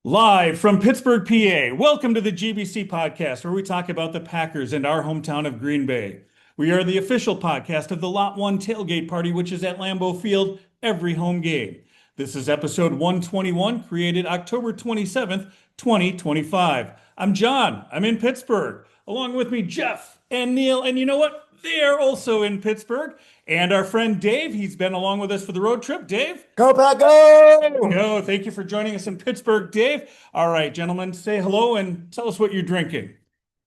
Live from Pittsburgh, PA. Welcome to the GBC Podcast, where we talk about the Packers and our hometown of Green Bay. We are the official podcast of the Lot 1 Tailgate Party, which is at Lambeau Field every home game. This is episode 121, created October 27th, 2025. I'm John. I'm in Pittsburgh. Along with me, Jeff and Neil. And you know what? They are also in Pittsburgh. And our friend Dave, he's been along with us for the road trip. Dave? Go Pack Go! No, thank you for joining us in Pittsburgh, Dave. All right, gentlemen, say hello and tell us what you're drinking.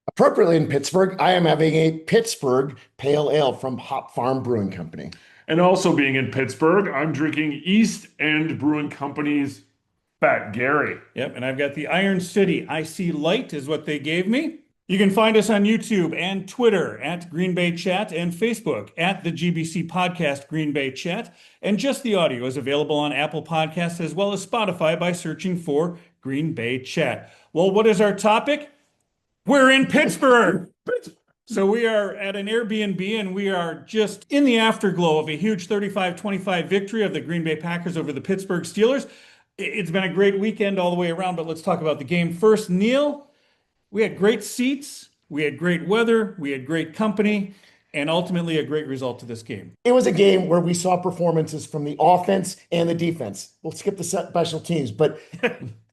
Appropriately in Pittsburgh, I am having a Pittsburgh Pale Ale from Hop Farm Brewing Company. And also being in Pittsburgh, I'm drinking East End Brewing Company's Fat Gary. Yep, and I've got the Iron City Icy Light is what they gave me. You can find us on YouTube and Twitter at Green Bay Chat and Facebook at the GBC Podcast Green Bay Chat. And just the audio is available on Apple Podcasts as well as Spotify by searching for Green Bay Chat. Well, what is our topic? We're in Pittsburgh. So we are at an Airbnb and we are just in the afterglow of a huge 35-25 victory of the Green Bay Packers over the Pittsburgh Steelers. It's been a great weekend all the way around, but let's talk about the game first. Neil, we had great seats, we had great weather, we had great company, and ultimately a great result to this game. It was a game where we saw performances from the offense and the defense. We'll skip the special teams, but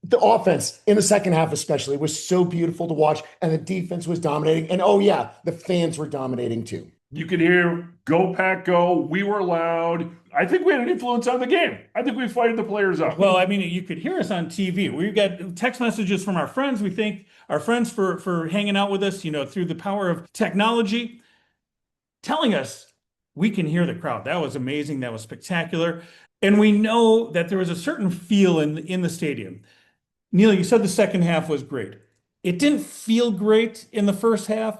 the offense in the second half especially was so beautiful to watch, and the defense was dominating. And oh yeah, the fans were dominating too. You could hear "Go Pack Go." We were loud. I think we had an influence on the game. I think we fired the players up. Well, I mean, you could hear us on TV. We got text messages from our friends. We thank our friends for hanging out with us, through the power of technology, telling us we can hear the crowd. That was amazing. That was spectacular. And we know that there was a certain feel in the stadium. Neil, you said the second half was great. It didn't feel great in the first half,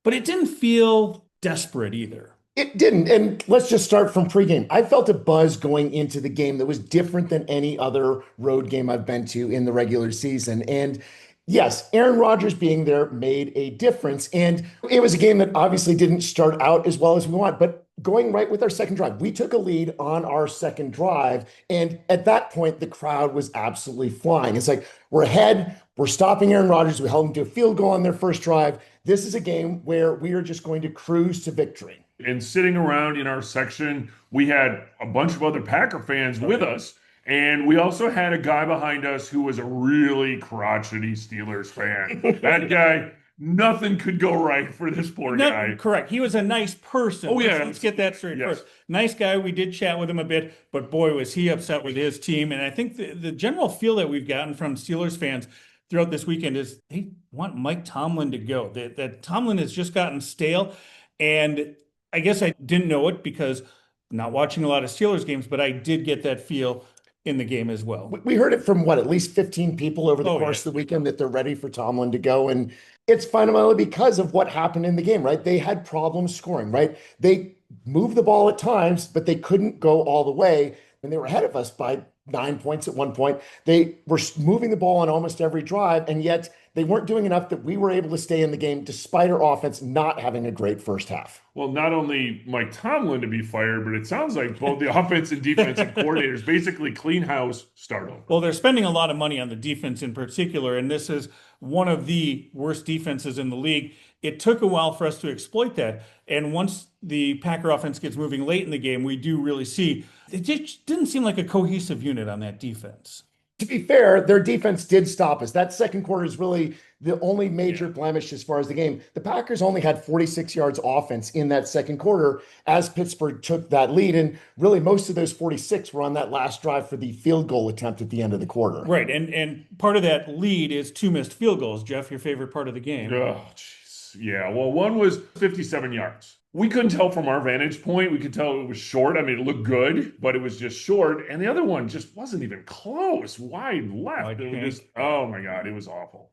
but it didn't feel desperate either. It didn't. And let's just start from pregame. I felt a buzz going into the game that was different than any other road game I've been to in the regular season. And yes, Aaron Rodgers being there made a difference. And it was a game that obviously didn't start out as well as we want, but going right with our second drive, we took a lead on our second drive. And at that point, the crowd was absolutely flying. It's like, we're ahead. We're stopping Aaron Rodgers. We held them to a field goal on their first drive. This is a game where we are just going to cruise to victory. And sitting around in our section, we had a bunch of other Packer fans with us. And we also had a guy behind us who was a really crotchety Steelers fan. That guy, nothing could go right for this poor guy. Correct. He was a nice person. Oh, yeah. Let's get that straight Yes. first. Nice guy. We did chat with him a bit, but boy, was he upset with his team. And I think the general feel that we've gotten from Steelers fans throughout this weekend is they want Mike Tomlin to go. That Tomlin has just gotten stale. And I guess I didn't know it because I'm not watching a lot of Steelers games, but I did get that feel in the game as well. We heard it from at least 15 people over the course of the weekend that they're ready for Tomlin to go. And it's fundamentally because of what happened in the game, right? They had problems scoring, right? They moved the ball at times, but they couldn't go all the way. And they were ahead of us by 9 points at one point. They were moving the ball on almost every drive, and yet they weren't doing enough that we were able to stay in the game despite our offense not having a great first half. Well, not only Mike Tomlin to be fired, but it sounds like both the offense and defensive coordinators basically clean house, start over. Well, they're spending a lot of money on the defense in particular, and this is one of the worst defenses in the league. It took a while for us to exploit that. And once the Packer offense gets moving late in the game, we do really see it just didn't seem like a cohesive unit on that defense. To be fair, their defense did stop us. That second quarter is really the only major blemish as far as the game. The Packers only had 46 yards offense in that second quarter as Pittsburgh took that lead. And really most of those 46 were on that last drive for the field goal attempt at the end of the quarter. Right. And part of that lead is 2 missed field goals. Jeff, your favorite part of the game. Oh, jeez. Yeah. Well, one was 57 yards. We couldn't tell from our vantage point. We could tell it was short. I mean, it looked good, but it was just short. And the other one just wasn't even close. Wide left. It was just, oh my God, it was awful.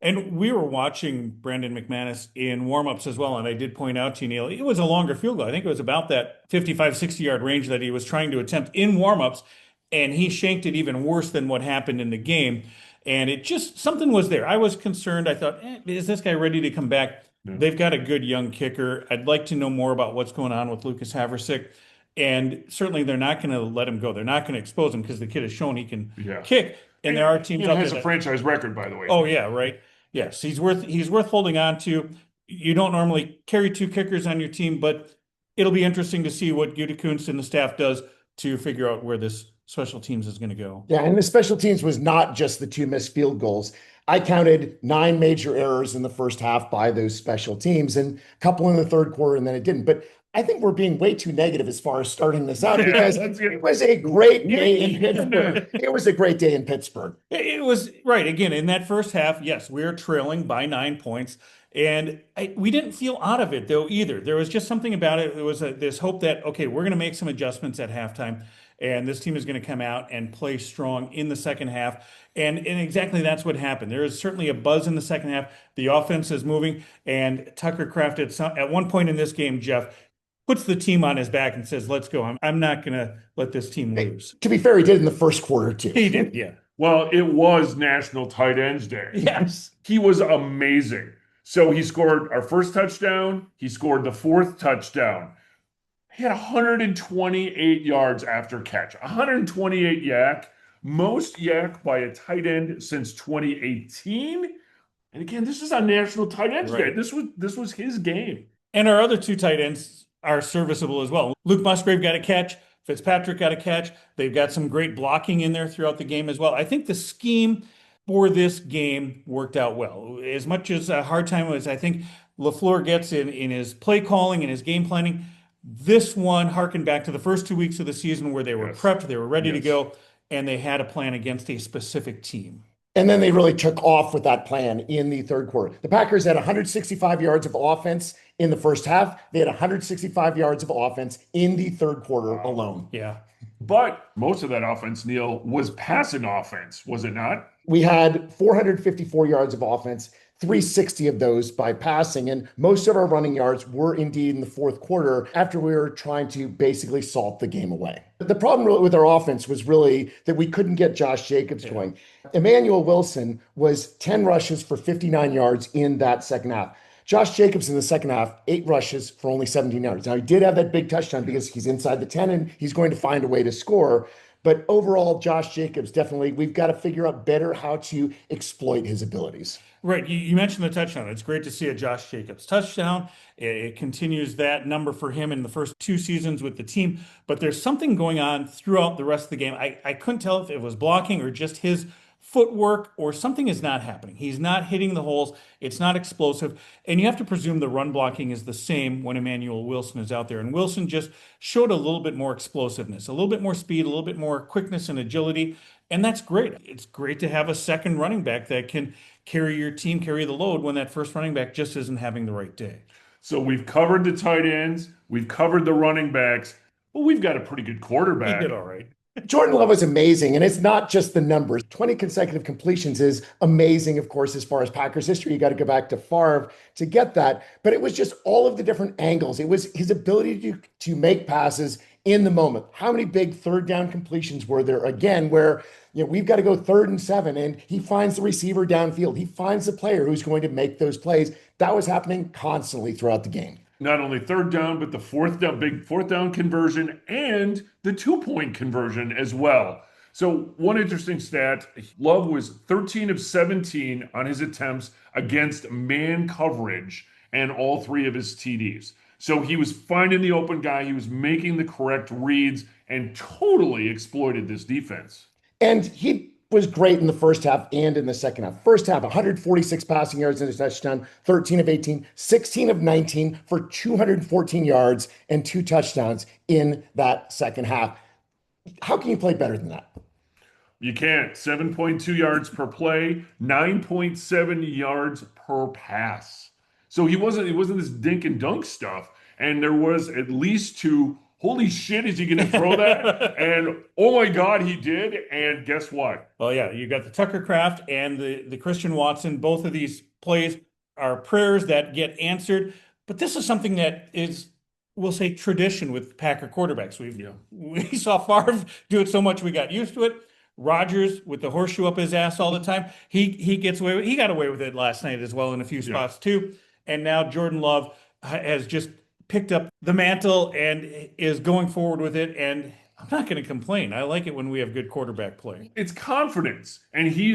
And we were watching Brandon McManus in warmups as well. And I did point out to you, Neil, it was a longer field goal. I think it was about that 55, 60-yard range that he was trying to attempt in warmups. And he shanked it even worse than what happened in the game. And it just, something was there. I was concerned. I thought, is this guy ready to come back? Yeah. They've got a good young kicker. I'd like to know more about what's going on with Lucas Haversick. And certainly they're not going to let him go. They're not going to expose him because the kid has shown he can kick. And there are teams He out has there a franchise record, by the way. oh yeah, right. Yes, he's worth holding on to. You don't normally carry two kickers on your team, but it'll be interesting to see what Gutekunst and the staff does to figure out where this special teams is going to go. Yeah, and the special teams was not just the two missed field goals. I counted 9 major errors in the first half by those special teams and a couple in the third quarter, and then it didn't. But I think we're being way too negative as far as starting this out because it was a great day in Pittsburgh. It was a great day in Pittsburgh. It was right again in that first half. Yes, we were trailing by 9 points, and we didn't feel out of it though either. There was just something about it. There was this hope that okay, we're going to make some adjustments at halftime, and this team is going to come out and play strong in the second half. And exactly that's what happened. There is certainly a buzz in the second half. The offense is moving, and Tucker Kraft at one point in this game, Jeff, puts the team on his back and says, let's go. I'm not going to let this team lose. To be fair, he did in the first quarter too. He did, yeah. Well, it was National Tight Ends Day. Yes. He was amazing. So he scored our first touchdown. He scored the 4th touchdown. He had 128 yards after catch. 128 yak. Most yak by a tight end since 2018. And again, this is on National Tight Ends Day. This was his game. And our other two tight ends are serviceable as well. Luke Musgrave got a catch. Fitzpatrick got a catch. They've got some great blocking in there throughout the game as well. I think the scheme for this game worked out well. As much as a hard time as I think LaFleur gets in his play calling and his game planning, this one harkened back to the first 2 weeks of the season where they were prepped, they were ready to go, and they had a plan against a specific team. And then they really took off with that plan in the third quarter. The Packers had 165 yards of offense in the first half. They had 165 yards of offense in the third quarter alone. Yeah. But most of that offense, Neil, was passing offense, was it not? We had 454 yards of offense, 360 of those by passing. And most of our running yards were indeed in the fourth quarter after we were trying to basically salt the game away. The problem with our offense was really that we couldn't get Josh Jacobs going. Emmanuel Wilson was 10 rushes for 59 yards in that second half. Josh Jacobs in the second half, 8 rushes for only 17 yards. Now, he did have that big touchdown because he's inside the 10 and he's going to find a way to score. But overall, Josh Jacobs, definitely, we've got to figure out better how to exploit his abilities. Right. You mentioned the touchdown. It's great to see a Josh Jacobs touchdown. It continues that number for him in the first 2 seasons with the team. But there's something going on throughout the rest of the game. I couldn't tell if it was blocking or just his footwork or something is not happening. He's not hitting the holes. It's not explosive. And you have to presume the run blocking is the same when Emmanuel Wilson is out there. And Wilson just showed a little bit more explosiveness, a little bit more speed, a little bit more quickness and agility. And that's great. It's great to have a second running back that can carry your team, carry the load when that first running back just isn't having the right day. So we've covered the tight ends. We've covered the running backs. Well, we've got a pretty good quarterback. He did all right. Jordan Love was amazing, and it's not just the numbers. 20 consecutive completions is amazing, of course, as far as Packers history. You got to go back to Favre to get that. But it was just all of the different angles. It was his ability to make passes in the moment. How many big third down completions were there again where we've got to go 3rd and 7, and he finds the receiver downfield. He finds the player who's going to make those plays. That was happening constantly throughout the game. Not only 3rd down, but the 4th down, big 4th down conversion and the 2-point conversion as well. So one interesting stat, Love was 13 of 17 on his attempts against man coverage and all 3 of his TDs. So he was finding the open guy. He was making the correct reads and totally exploited this defense. And he was great in the first half and in the second half. First half, 146 passing yards and a touchdown, 13 of 18, 16 of 19 for 214 yards and 2 touchdowns in that second half. How can you play better than that? You can't. 7.2 yards per play, 9.7 yards per pass. So it wasn't this dink and dunk stuff. And there was at least 2. Holy shit, is he going to throw that? And oh my God, he did. And guess what? Well, yeah, you got the Tucker Kraft and the Christian Watson. Both of these plays are prayers that get answered. But this is something that is, we'll say, tradition with Packer quarterbacks. We saw Favre do it so much we got used to it. Rodgers with the horseshoe up his ass all the time. He gets away with it. He got away with it last night as well in a few spots too. And now Jordan Love has just picked up the mantle and is going forward with it. And I'm not going to complain. I like it when we have good quarterback play. It's confidence. And he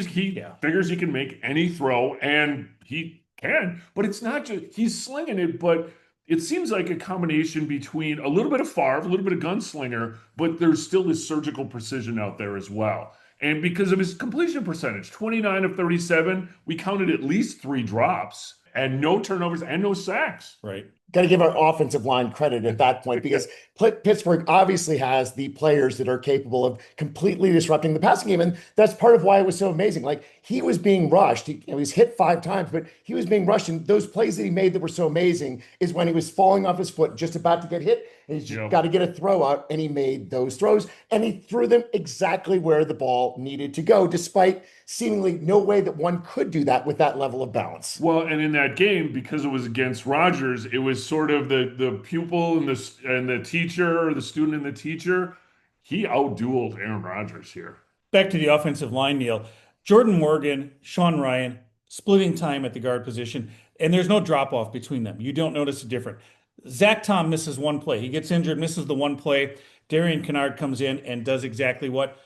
figures he can make any throw, and he can. But it's not just he's slinging it, but it seems like a combination between a little bit of Favre, a little bit of gunslinger, but there's still this surgical precision out there as well. And because of his completion percentage, 29 of 37, we counted at least 3 drops and no turnovers and no sacks. Right. Got to give our offensive line credit at that point, because Pittsburgh obviously has the players that are capable of completely disrupting the passing game. And that's part of why it was so amazing. Like, he was being rushed. He was hit 5 times, but he was being rushed. And those plays that he made that were so amazing is when he was falling off his foot, just about to get hit. And he's got to get a throw out. And he made those throws, and he threw them exactly where the ball needed to go, despite seemingly no way that one could do that with that level of balance. Well, and in that game, because it was against Rodgers, it was sort of the pupil and the teacher, or the student and the teacher. He outdueled Aaron Rodgers here. Back to the offensive line, Neil. Jordan Morgan, Sean Ryan, splitting time at the guard position, and there's no drop off between them. You don't notice a difference. Zach Tom misses one play. He gets injured, misses the one play. Darian Kennard comes in and does exactly what?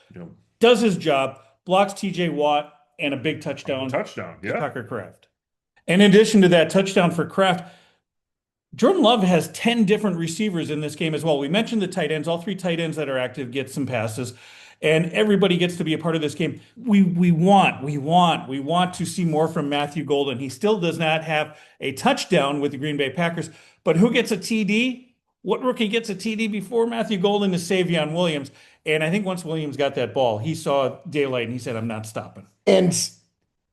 Does his job, blocks TJ Watt, and a big touchdown. Yeah. Tucker Kraft. In addition to that touchdown for Kraft, Jordan Love has 10 different receivers in this game as well. We mentioned the tight ends. All 3 tight ends that are active get some passes, and everybody gets to be a part of this game. We want to see more from Matthew Golden. He still does not have a touchdown with the Green Bay Packers, but who gets a TD? What rookie gets a TD before Matthew Golden is Savion Williams. And I think once Williams got that ball, he saw daylight and he said, I'm not stopping. And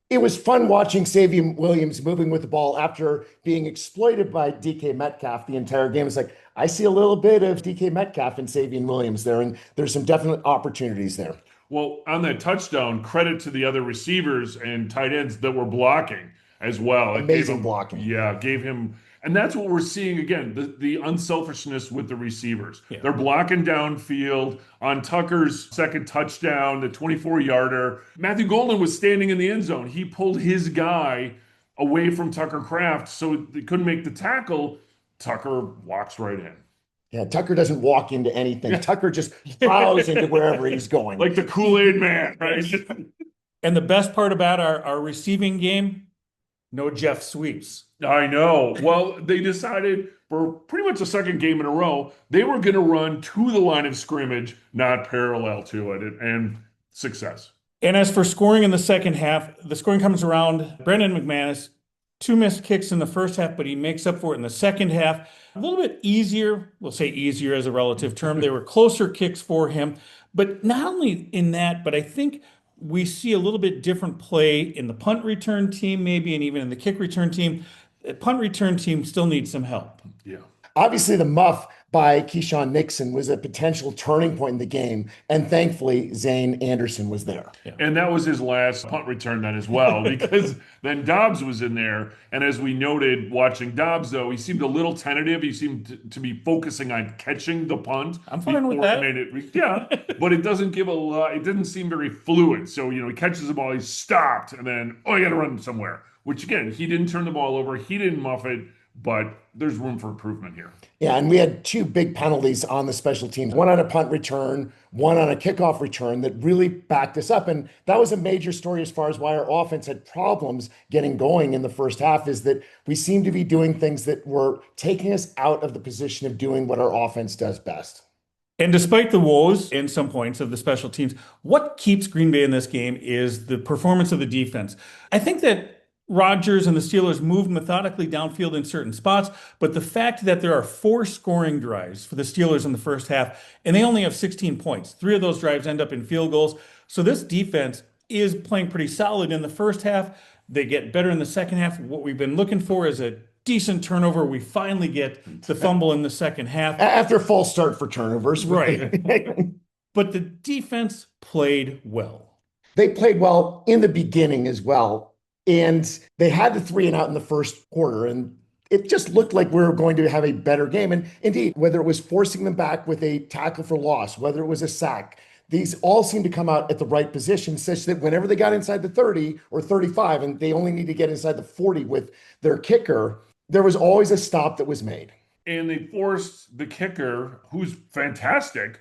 it was fun watching Savion Williams moving with the ball after being exploited by DK Metcalf the entire game. It's like, I see a little bit of DK Metcalf and Savion Williams there, and there's some definite opportunities there. Well, on that touchdown, credit to the other receivers and tight ends that were blocking as well. Amazing blocking. Yeah, gave him. And that's what we're seeing again, the unselfishness with the receivers. Yeah. They're blocking downfield on Tucker's second touchdown, the 24-yarder. Matthew Golden was standing in the end zone. He pulled his guy away from Tucker Kraft so they couldn't make the tackle. Tucker walks right in. Yeah, Tucker doesn't walk into anything. Tucker just plows into wherever he's going. Like the Kool-Aid man, right? And the best part about our receiving game, no Jeff sweeps. I know. Well, they decided for pretty much the second game in a row, they were going to run to the line of scrimmage, not parallel to it, and success. And as for scoring in the second half, the scoring comes around Brendan McManus, 2 missed kicks in the first half, but he makes up for it in the second half. A little bit easier, we'll say easier as a relative term. They were closer kicks for him. But not only in that, but I think we see a little bit different play in the punt return team, maybe, and even in the kick return team. The punt return team still needs some help. Yeah. Obviously, the muff by Keyshawn Nixon was a potential turning point in the game, and thankfully, Zane Anderson was there. Yeah. And that was his last punt return then as well, because then Dobbs was in there. And as we noted, watching Dobbs, though, he seemed a little tentative. He seemed to be focusing on catching the punt. I'm fine with that. Yeah, but it doesn't give a lot. It didn't seem very fluid. So, he catches the ball, he's stopped, and then, I got to run somewhere. Which, again, he didn't turn the ball over. He didn't muff it, but there's room for improvement here. Yeah, and we had 2 big penalties on the special teams, one on a punt return, one on a kickoff return that really backed us up. And that was a major story as far as why our offense had problems getting going in the first half, is that we seemed to be doing things that were taking us out of the position of doing what our offense does best. And despite the woes in some points of the special teams, what keeps Green Bay in this game is the performance of the defense. I think that Rodgers and the Steelers moved methodically downfield in certain spots, but the fact that there are 4 scoring drives for the Steelers in the first half, and they only have 16 points. 3 of those drives end up in field goals. So this defense is playing pretty solid in the first half. They get better in the second half. What we've been looking for is a decent turnover. We finally get the fumble in the second half. After a false start for turnovers. Right. But the defense played well. They played well in the beginning as well. And they had the 3 and out in the first quarter, and it just looked like we were going to have a better game. And indeed, whether it was forcing them back with a tackle for loss, whether it was a sack, these all seemed to come out at the right position, such that whenever they got inside the 30 or 35, and they only need to get inside the 40 with their kicker, there was always a stop that was made. And they forced the kicker, who's fantastic,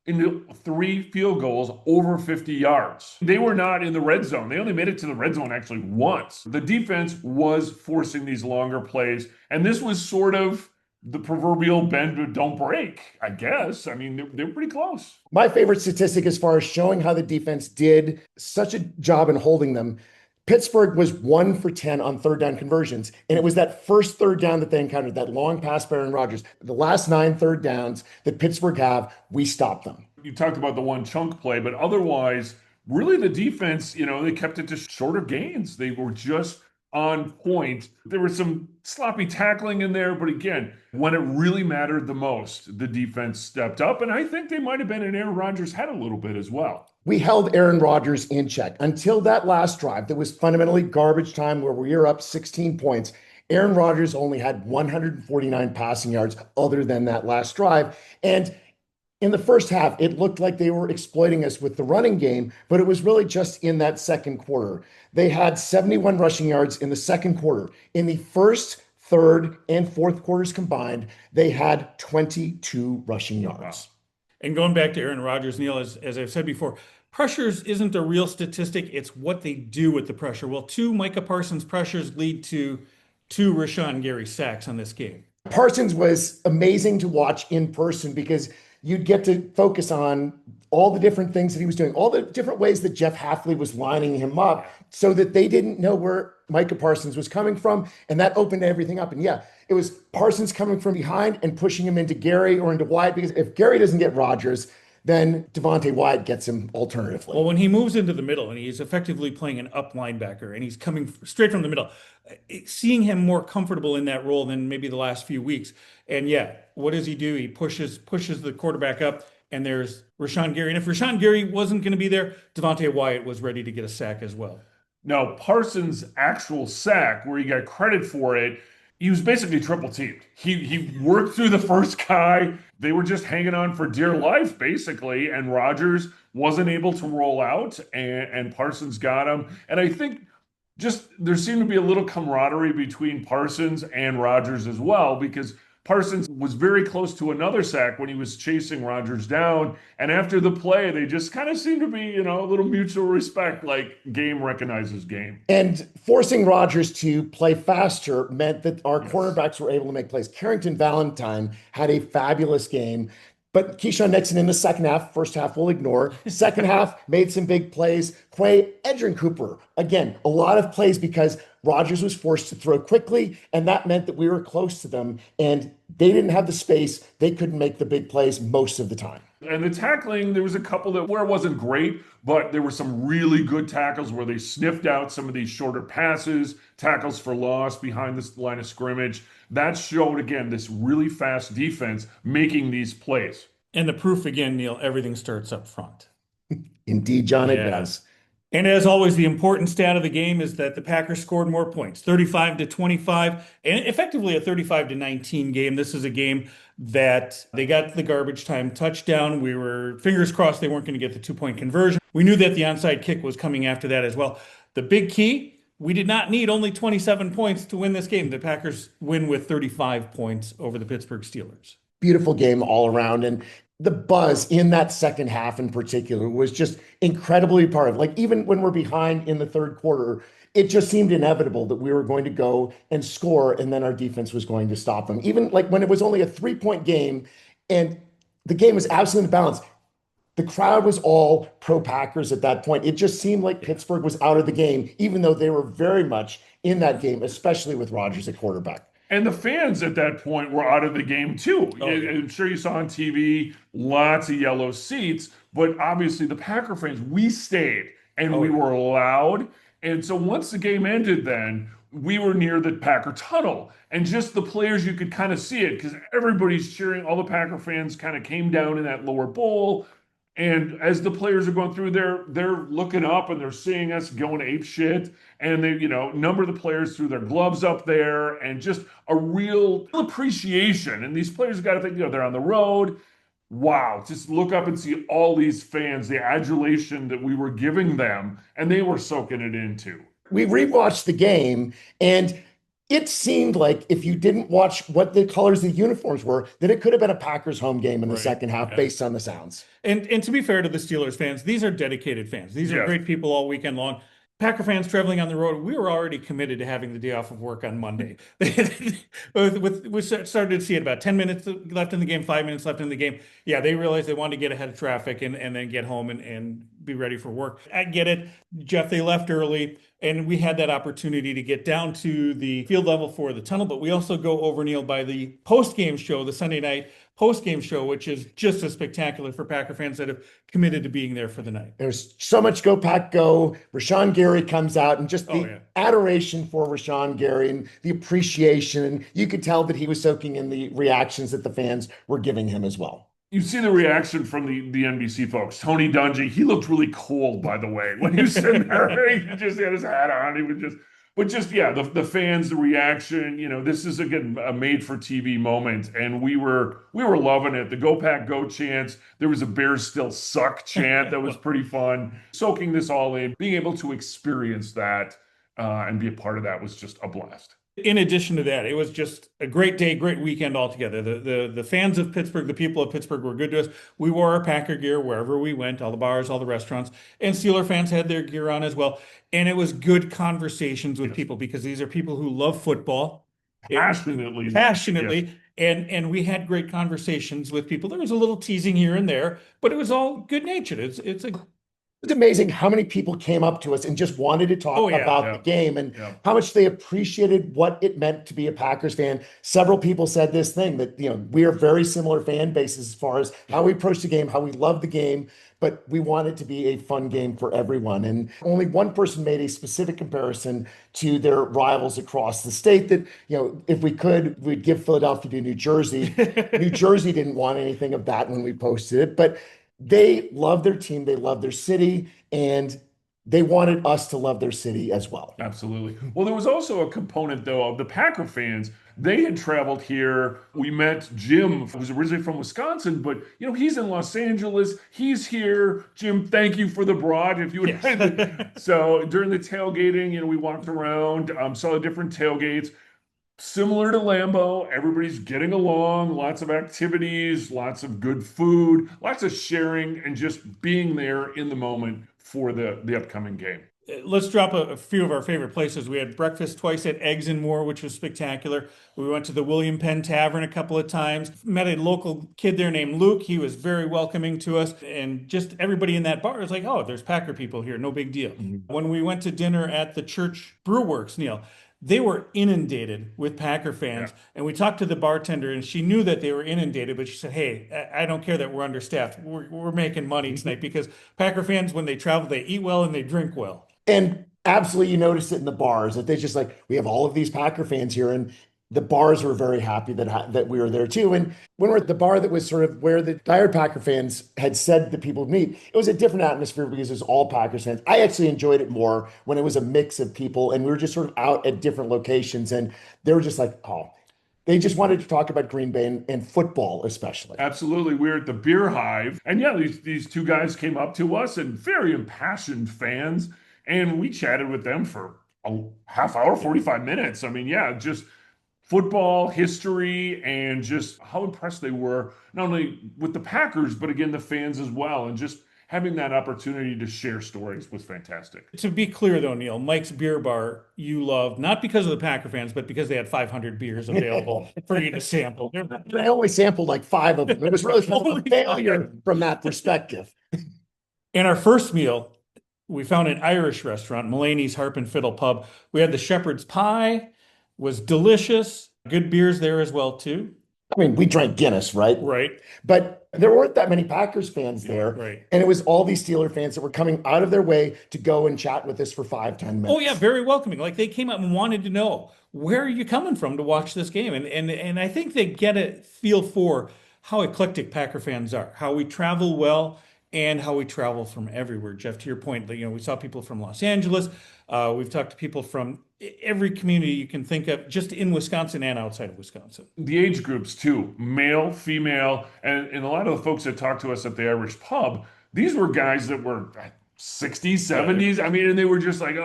into 3 field goals over 50 yards. They were not in the red zone. They only made it to the red zone actually once. The defense was forcing these longer plays, and this was sort of the proverbial bend but don't break, I guess. I mean, they're pretty close. My favorite statistic as far as showing how the defense did such a job in holding them, Pittsburgh was 1 for 10 on third down conversions. And it was that first third down that they encountered, that long pass by Aaron Rodgers. The last 9 third downs that Pittsburgh have, we stopped them. You talked about the one chunk play, but otherwise, really the defense, they kept it to shorter gains. They were just on point. There was some sloppy tackling in there, but again, when it really mattered the most, the defense stepped up. And I think they might have been in Aaron Rodgers' head a little bit as well. We held Aaron Rodgers in check until that last drive that was fundamentally garbage time where we were up 16 points. Aaron Rodgers only had 149 passing yards other than that last drive. And in the first half, it looked like they were exploiting us with the running game, but it was really just in that second quarter. They had 71 rushing yards in the second quarter. In the first, third, and fourth quarters combined, they had 22 rushing yards. Wow. And going back to Aaron Rodgers, Neil, as I've said before, pressures isn't a real statistic. It's what they do with the pressure. Well, 2 Micah Parsons pressures lead to 2 Rashawn Gary sacks on this game. Parsons was amazing to watch in person because you'd get to focus on all the different things that he was doing, all the different ways that Jeff Hafley was lining him up so that they didn't know where Micah Parsons was coming from. And that opened everything up. And yeah, it was Parsons coming from behind and pushing him into Gary or into Wyatt, because if Gary doesn't get Rodgers, then Devontae Wyatt gets him alternatively. Well, when he moves into the middle and he's effectively playing an up linebacker and he's coming straight from the middle, seeing him more comfortable in that role than maybe the last few weeks. And yeah, what does he do? He pushes the quarterback up, and there's Rashawn Gary. And if Rashawn Gary wasn't going to be there, Devontae Wyatt was ready to get a sack as well. Now, Parsons' actual sack, where he got credit for it, he was basically triple teamed. He worked through the first guy. They were just hanging on for dear life, basically, and Rodgers wasn't able to roll out, and Parsons got him. And I think just there seemed to be a little camaraderie between Parsons and Rodgers as well, because Parsons was very close to another sack when he was chasing Rodgers down. And after the play, they just kind of seemed to be, a little mutual respect, like game recognizes game. And forcing Rodgers to play faster meant that our cornerbacks were able to make plays. Carrington Valentine had a fabulous game. But Keyshawn Nixon in the second half, first half we'll ignore. Second half made some big plays. Quay Edgerrin Cooper, again, a lot of plays because Rodgers was forced to throw quickly, and that meant that we were close to them, and they didn't have the space. They couldn't make the big plays most of the time. And the tackling, there was a couple where it wasn't great, but there were some really good tackles where they sniffed out some of these shorter passes, tackles for loss behind this line of scrimmage. That showed, again, this really fast defense making these plays. And the proof, again, Neil, everything starts up front. Indeed, John, it does. And as always, the important stat of the game is that the Packers scored more points, 35-25, and effectively a 35-19 game. This is a game that they got the garbage time touchdown. We were fingers crossed they weren't going to get the 2-point conversion. We knew that the onside kick was coming after that as well. The big key, we did not need only 27 points to win this game. The Packers win with 35 points over the Pittsburgh Steelers. Beautiful game all around. And the buzz in that second half in particular was just incredibly part of, like, even when we're behind in the third quarter, it just seemed inevitable that we were going to go and score, and then our defense was going to stop them. Even like when it was only a 3-point game and the game was absolutely balanced, the crowd was all pro Packers at that point. It just seemed like Pittsburgh was out of the game, even though they were very much in that game, especially with Rodgers at quarterback. And the fans at that point were out of the game too. I'm sure you saw on TV lots of yellow seats, but obviously the Packer fans, we stayed and we were loud. And so once the game ended, then we were near the Packer tunnel, and just the players, you could kind of see it because everybody's cheering. All the Packer fans kind of came down in that lower bowl. And as the players are going through, they're looking up and they're seeing us going ape shit. And they, number of the players threw their gloves up there, and just a real appreciation. And these players got to think, they're on the road. Wow, just look up and see all these fans, the adulation that we were giving them, and they were soaking it in too. We rewatched the game, and it seemed like if you didn't watch what the colors of the uniforms were, that it could have been a Packers home game in the second half based on the sounds. And to be fair to the Steelers fans, these are dedicated fans. These are great people all weekend long. Packer fans traveling on the road, we were already committed to having the day off of work on Monday. We started to see it about 10 minutes left in the game, 5 minutes left in the game. Yeah, they realized they wanted to get ahead of traffic and then get home and be ready for work. I get it, Jeff, they left early, and we had that opportunity to get down to the field level for the tunnel, but we also go over, Neil, by the post-game show, the Sunday night post-game show, which is just as spectacular for Packer fans that have committed to being there for the night. There's so much Go Pack Go. Rashawn Gary comes out, and just the adoration for Rashawn Gary and the appreciation. And you could tell that he was soaking in the reactions that the fans were giving him as well. You see the reaction from the NBC folks. Tony Dungy, he looked really cold, by the way, when he was sitting there. He just had his hat on. He was just, but just, the fans, the reaction, this is, again, a made-for-TV moment, and we were loving it. The Go Pack Go chants, there was a Bears still suck chant that was pretty fun. Soaking this all in, being able to experience that and be a part of that was just a blast. In addition to that, it was just a great day, great weekend altogether. The fans of Pittsburgh, the people of Pittsburgh were good to us. We wore our Packer gear wherever we went, all the bars, all the restaurants, and Steeler fans had their gear on as well. And it was good conversations with people, because these are people who love football. Passionately. Yes. And we had great conversations with people. There was a little teasing here and there, but it was all good natured. It's amazing how many people came up to us and just wanted to talk about the game and how much they appreciated what it meant to be a Packers fan. Several people said this thing that, we are very similar fan bases as far as how we approach the game, how we love the game, but we want it to be a fun game for everyone. And only one person made a specific comparison to their rivals across the state that, if we could, we'd give Philadelphia to New Jersey. New Jersey didn't want anything of that when we posted it, but they love their team, they love their city, and they wanted us to love their city as well. Absolutely. Well, there was also a component, though, of the Packer fans. They had traveled here. We met Jim, who was originally from Wisconsin, but, he's in Los Angeles. He's here. Jim, thank you for the broad. If you would. So during the tailgating, we walked around, saw the different tailgates. Similar to Lambeau, everybody's getting along, lots of activities, lots of good food, lots of sharing, and just being there in the moment for the upcoming game. Let's drop a few of our favorite places. We had breakfast twice at Eggs and More, which was spectacular. We went to the William Penn Tavern a couple of times, met a local kid there named Luke. He was very welcoming to us, and just everybody in that bar was like, oh, there's Packer people here, no big deal. Mm-hmm. When we went to dinner at the Church Brewworks, Neil, they were inundated with Packer fans. And we talked to the bartender, and she knew that they were inundated, but she said, hey, I don't care that we're understaffed. We're making money tonight, because Packer fans, when they travel, they eat well and they drink well. And absolutely, you notice it in the bars that they just we have all of these Packer fans here, and the bars were very happy that we were there too. And when we're at the bar that was sort of where the diehard Packer fans had said that people would meet, it was a different atmosphere because it was all Packers fans. I actually enjoyed it more when it was a mix of people and we were just sort of out at different locations, and they were just like, oh, they just wanted to talk about Green Bay and football especially. Absolutely. We were at the Beer Hive, and these two guys came up to us, and very impassioned fans, and we chatted with them for a half hour, 45 minutes. I mean, just football history and just how impressed they were, not only with the Packers, but again, the fans as well. And just having that opportunity to share stories was fantastic. To be clear, though, Neil, Mike's Beer Bar you loved, not because of the Packer fans, but because they had 500 beers available for you to sample. I only sampled like 5 of them. It was really a failure from that perspective. In our first meal, we found an Irish restaurant, Mulaney's Harp and Fiddle Pub. We had the shepherd's pie, was delicious. Good beers there as well, too. I mean, we drank Guinness, right? Right. But there weren't that many Packers fans there. Right. And it was all these Steeler fans that were coming out of their way to go and chat with us for 5-10 minutes. Oh, yeah, very welcoming. Like, they came up and wanted to know, where are you coming from to watch this game? And I think they get a feel for how eclectic Packer fans are, how we travel well, and how we travel from everywhere. Jeff, to your point, we saw people from Los Angeles. We've talked to people from every community you can think of, just in Wisconsin and outside of Wisconsin. The age groups too, male, female, and a lot of the folks that talked to us at the Irish pub, these were guys that were 60s, 70s. I mean, and they were just like,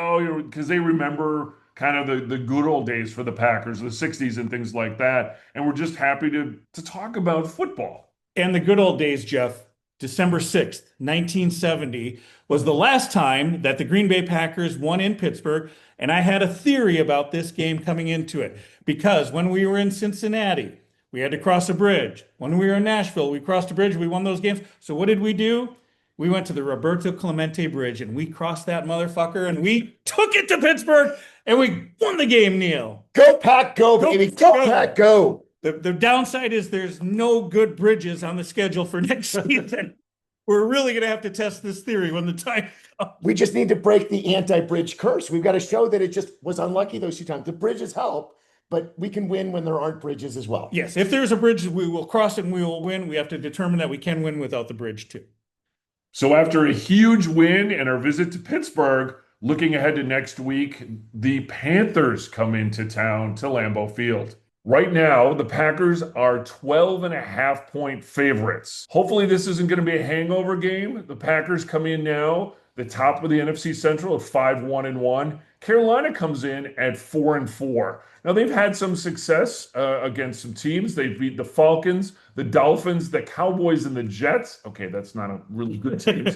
because they remember kind of the good old days for the Packers, the 60s and things like that. And we're just happy to talk about football. And the good old days, Jeff, December 6th, 1970, was the last time that the Green Bay Packers won in Pittsburgh. And I had a theory about this game coming into it because when we were in Cincinnati, we had to cross a bridge. When we were in Nashville, we crossed a bridge. We won those games. So what did we do? We went to the Roberto Clemente Bridge and we crossed that motherfucker and we took it to Pittsburgh and we won the game, Neil. Go Pack, go, baby. Go Pack, go. The downside is there's no good bridges on the schedule for next season. We're really going to have to test this theory when the time comes. We just need to break the anti-bridge curse. We've got to show that it just was unlucky those 2 times. The bridges help, but we can win when there aren't bridges as well. Yes, if there's a bridge, we will cross it and we will win. We have to determine that we can win without the bridge too. So after a huge win and our visit to Pittsburgh, looking ahead to next week, the Panthers come into town to Lambeau Field. Right now, the Packers are 12.5-point favorites. Hopefully, this isn't going to be a hangover game. The Packers come in now, the top of the NFC Central at 5-1-1. Carolina comes in at 4-4. Now, they've had some success against some teams. They've beat the Falcons, the Dolphins, the Cowboys, and the Jets. Okay, that's not a really good team.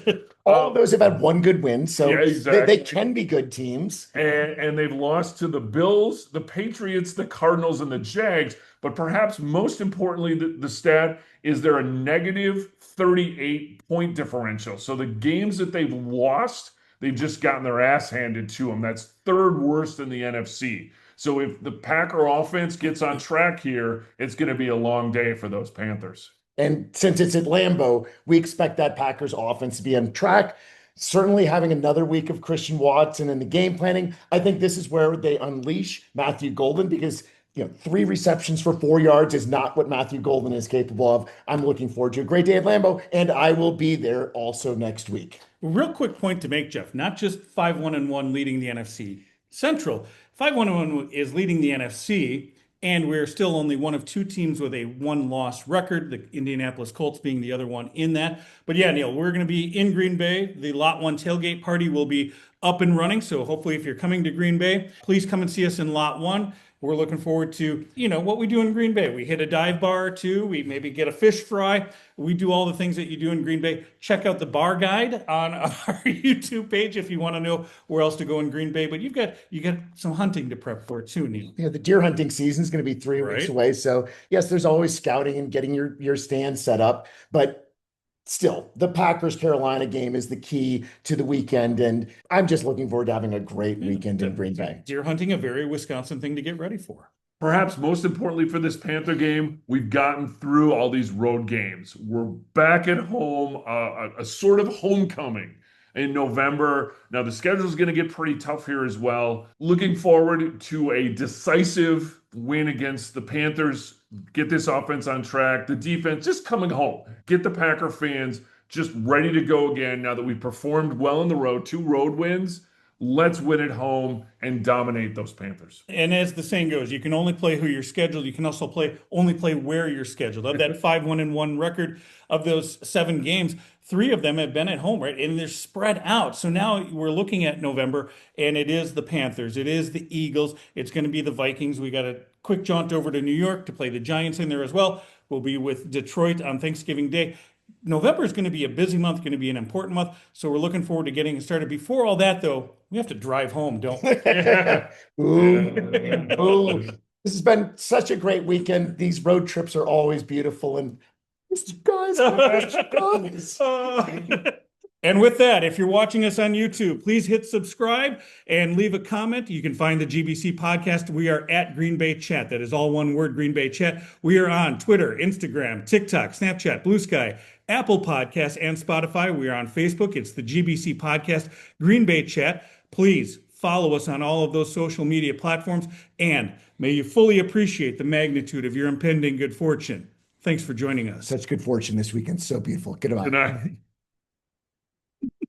All of those have had one good win, so Yeah, exactly. they can be good teams. And they've lost to the Bills, the Patriots, the Cardinals, and the Jags. But perhaps most importantly, the stat is they're a negative 38-point differential. So the games that they've lost, they've just gotten their ass handed to them. That's third worst in the NFC. So if the Packer offense gets on track here, it's going to be a long day for those Panthers. And since it's at Lambeau, we expect that Packers offense to be on track. Certainly having another week of Christian Watson in the game planning. I think this is where they unleash Matthew Golden because 3 receptions for 4 yards is not what Matthew Golden is capable of. I'm looking forward to a great day at Lambeau, and I will be there also next week. Real quick point to make, Jeff, not just 5-1-1 leading the NFC Central. 5-1-1 is leading the NFC, and we're still only one of 2 teams with a 1-loss record, the Indianapolis Colts being the other one in that. But yeah, Neil, we're going to be in Green Bay. The Lot 1 tailgate party will be up and running. So hopefully if you're coming to Green Bay, please come and see us in Lot 1. We're looking forward to, what we do in Green Bay. We hit a dive bar or 2. We maybe get a fish fry. We do all the things that you do in Green Bay. Check out the bar guide on our YouTube page if you want to know where else to go in Green Bay. But you got some hunting to prep for too, Neil. Yeah, the deer hunting season is going to be 3 weeks away. So yes, there's always scouting and getting your stand set up. But still, the Packers-Carolina game is the key to the weekend, and I'm just looking forward to having a great weekend in Green Bay. Deer hunting, a very Wisconsin thing to get ready for. Perhaps most importantly for this Panther game, we've gotten through all these road games. We're back at home, a sort of homecoming in November. Now, the schedule is going to get pretty tough here as well. Looking forward to a decisive win against the Panthers. Get this offense on track. The defense just coming home. Get the Packer fans just ready to go again now that we've performed well on the road. 2 road wins. Let's win at home and dominate those Panthers. And as the saying goes, you can only play who you're scheduled. You can also only play where you're scheduled. Of that 5-1-1 record of those 7 games, 3 of them have been at home, right? And they're spread out. So now we're looking at November, and it is the Panthers. It is the Eagles. It's going to be the Vikings. We got a quick jaunt over to New York to play the Giants in there as well. We'll be with Detroit on Thanksgiving Day. November is going to be a busy month, going to be an important month. So we're looking forward to getting started. Before all that, though, we have to drive home, don't we? Ooh. This has been such a great weekend. These road trips are always beautiful. And guys. And with that, if you're watching us on YouTube, please hit subscribe and leave a comment. You can find the GBC Podcast. We are at Green Bay Chat. That is all one word, Green Bay Chat. We are on Twitter, Instagram, TikTok, Snapchat, Blue Sky, Apple Podcasts, and Spotify. We are on Facebook. It's the GBC Podcast, Green Bay Chat. Please follow us on all of those social media platforms. And may you fully appreciate the magnitude of your impending good fortune. Thanks for joining us. Such good fortune this weekend. So beautiful. Goodbye. Good night.